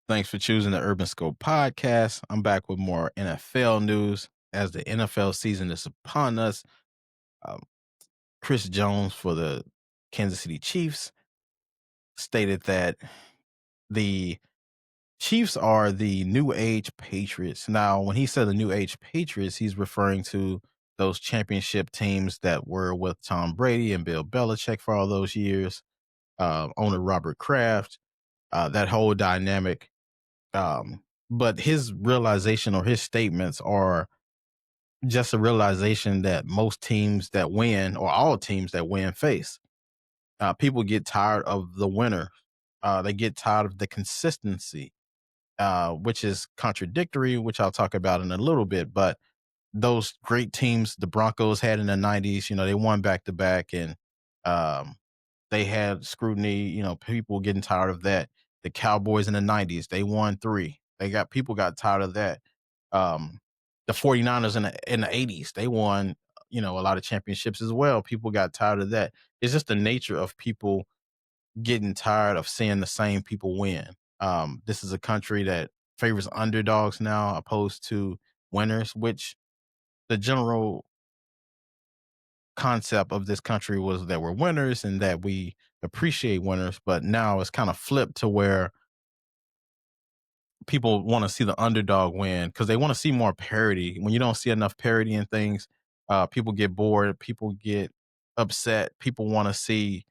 Thanks for choosing the Urban Scope podcast. I'm back with more NFL news as the NFL season is upon us. Um, Chris Jones for the Kansas City Chiefs stated that the Chiefs are the new age Patriots. Now, when he said the new age Patriots, he's referring to those championship teams that were with Tom Brady and Bill Belichick for all those years, owner Robert Kraft, that whole dynamic. But his realization or his statements are just a realization that most teams that win or all teams that win face. People get tired of the winner. They get tired of the consistency, which is contradictory, which I'll talk about in a little bit. But those great teams the Broncos had in the 90s, they won back to back and um, they had scrutiny, people getting tired of that. The Cowboys in the 90s, they won three. People got tired of that. Um, the 49ers in the 80s, they won, a lot of championships as well. People got tired of that. It's just the nature of people getting tired of seeing the same people win. This is a country that favors underdogs now opposed to winners, which the general concept of this country was that we're winners and that we appreciate winners, but now it's kind of flipped to where people want to see the underdog win because they want to see more parity. When you don't see enough parity in things, people get bored, people get upset, people want to see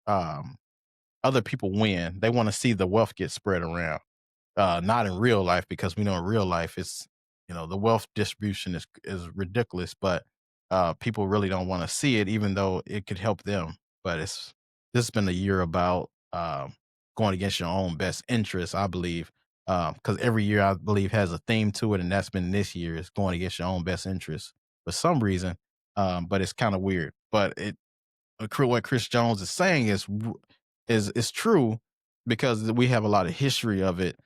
um, other people win. They want to see the wealth get spread around. Not in real life because we know in real life it's the wealth distribution is ridiculous, but people really don't want to see it, even though it could help them. But this has been a year about going against your own best interests, I believe, because every year I believe has a theme to it, and that's been this year is going against your own best interests for some reason. But it's kind of weird. But what Chris Jones is saying is true because we have a lot of history of it.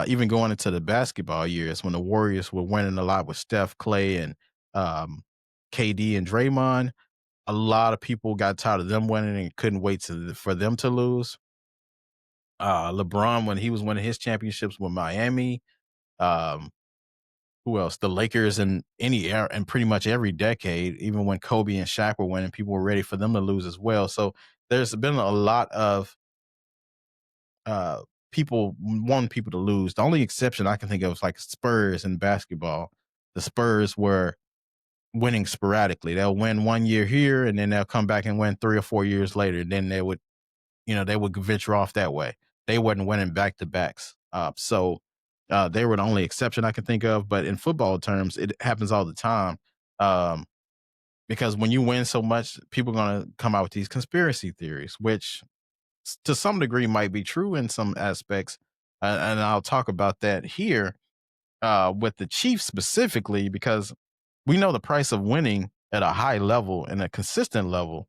Even going into the basketball years when the Warriors were winning a lot with Steph, Clay, and um, KD and Draymond, a lot of people got tired of them winning and couldn't wait for them to lose. LeBron, when he was winning his championships with Miami, um, who else? The Lakers in any era and pretty much every decade, even when Kobe and Shaq were winning, people were ready for them to lose as well. So there's been a lot of uh, people want people to lose. The only exception I can think of is like Spurs in basketball. The Spurs were winning sporadically. They'll win 1 year here, and then they'll come back and win 3 or 4 years later. And then they would venture off that way. They wasn't winning back to backs. So they were the only exception I can think of. But in football terms, it happens all the time. Um, because when you win so much, people are going to come out with these conspiracy theories, which to some degree might be true in some aspects. And I'll talk about that here with the Chiefs specifically, because we know the price of winning at a high level and a consistent level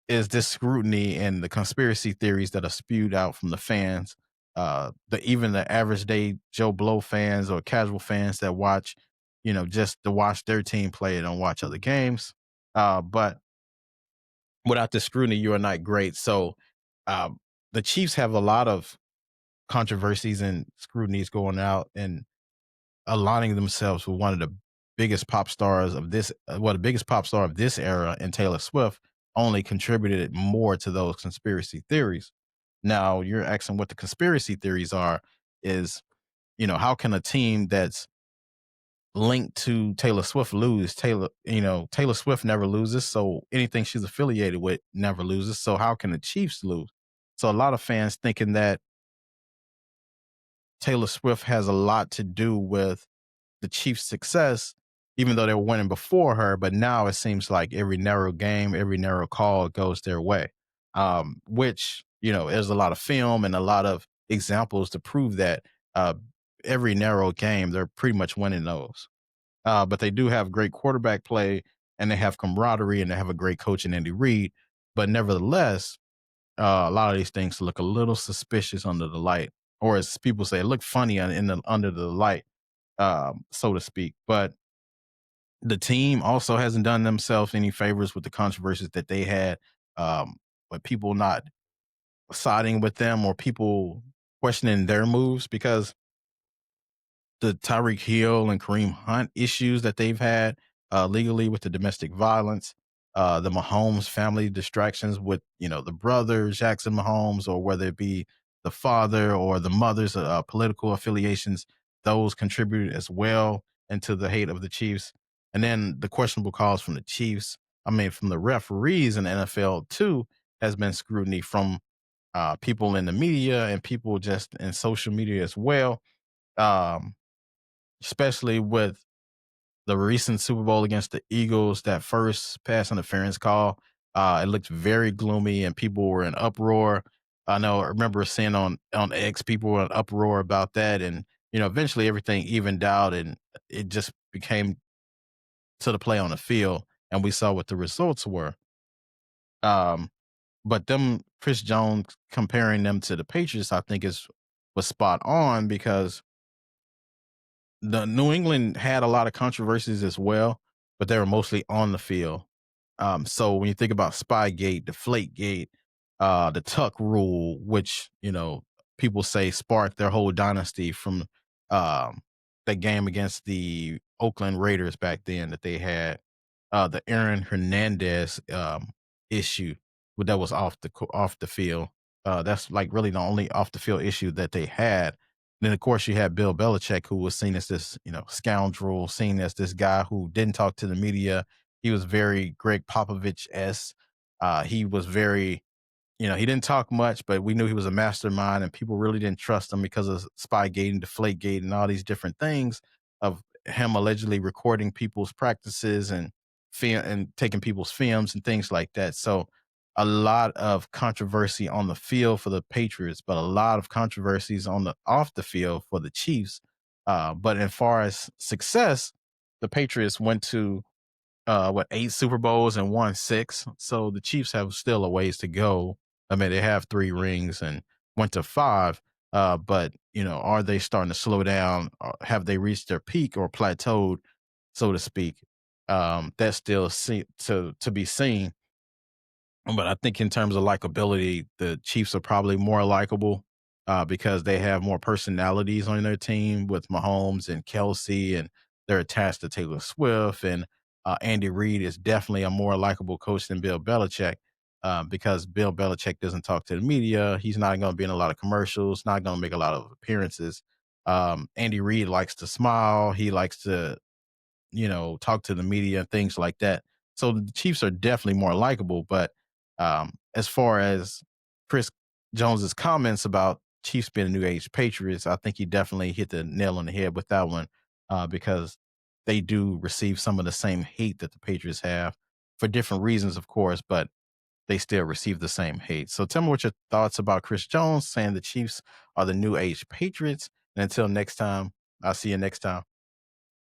is this scrutiny and the conspiracy theories that are spewed out from the fans. Even the average day Joe Blow fans or casual fans that watch, just to watch their team play and don't watch other games. But without the scrutiny, you are not great. So um, the Chiefs have a lot of controversies and scrutinies going out and aligning themselves with one of the biggest pop stars of this, the biggest pop star of this era, and Taylor Swift only contributed more to those conspiracy theories. Now you're asking what the conspiracy theories are is, how can a team that's linked to Taylor Swift lose? Taylor Swift never loses. So anything she's affiliated with never loses. So how can the Chiefs lose? So a lot of fans thinking that Taylor Swift has a lot to do with the Chiefs' success, even though they were winning before her. But now it seems like every narrow game, every narrow call goes their way, which, there's a lot of film and a lot of examples to prove that every narrow game, they're pretty much winning those. But they do have great quarterback play and they have camaraderie and they have a great coach in Andy Reid. But nevertheless, a lot of these things look a little suspicious under the light, or as people say, look funny under the light, so to speak. But the team also hasn't done themselves any favors with the controversies that they had, with people not siding with them or people questioning their moves because the Tyreek Hill and Kareem Hunt issues that they've had legally with the domestic violence, the Mahomes family distractions with the brother Jackson Mahomes, or whether it be the father or the mother's political affiliations, those contributed as well into the hate of the Chiefs. And then the questionable calls from the Chiefs, I mean, from the referees in the NFL too, has been scrutiny from people in the media and people just in social media as well. Um, Especially with the recent Super Bowl against the Eagles, that first pass interference call, it looked very gloomy and people were in uproar. I remember seeing on X, people were in uproar about that, and eventually everything evened out, and it just became to the play on the field, and we saw what the results were. Um, but them Chris Jones comparing them to the Patriots, I think is was spot on because the New England had a lot of controversies as well, but they were mostly on the field. So when you think about Spygate, Deflategate, the Tuck Rule, which people say sparked their whole dynasty from um, that game against the Oakland Raiders back then that they had, the Aaron Hernandez issue that was off the field. That's like really the only off the field issue that they had. Then of course you had Bill Belichick, who was seen as this scoundrel, seen as this guy who didn't talk to the media. He was very Greg Popovich-esque. He was very, he didn't talk much, but we knew he was a mastermind, and people really didn't trust him because of Spygate and Deflategate and all these different things of him allegedly recording people's practices and taking people's films and things like that. So a lot of controversy on the field for the Patriots, but a lot of controversies on the off the field for the Chiefs. But as far as success, the Patriots went to 8 Super Bowls and won 6. So the Chiefs have still a ways to go. I mean, they have 3 rings and went to 5. But are they starting to slow down? Have they reached their peak or plateaued, so to speak? That's still to be seen. But I think in terms of likability, the Chiefs are probably more likable because they have more personalities on their team with Mahomes and Kelsey, and they're attached to Taylor Swift. And Andy Reid is definitely a more likable coach than Bill Belichick because Bill Belichick doesn't talk to the media. He's not going to be in a lot of commercials, not going to make a lot of appearances. Andy Reid likes to smile. He likes to talk to the media and things like that. So the Chiefs are definitely more likable. But as far as Chris Jones's comments about Chiefs being a new age Patriots, I think he definitely hit the nail on the head with that one because they do receive some of the same hate that the Patriots have for different reasons, of course, but they still receive the same hate. So tell me what your thoughts about Chris Jones saying the Chiefs are the new age Patriots. And until next time, I'll see you next time.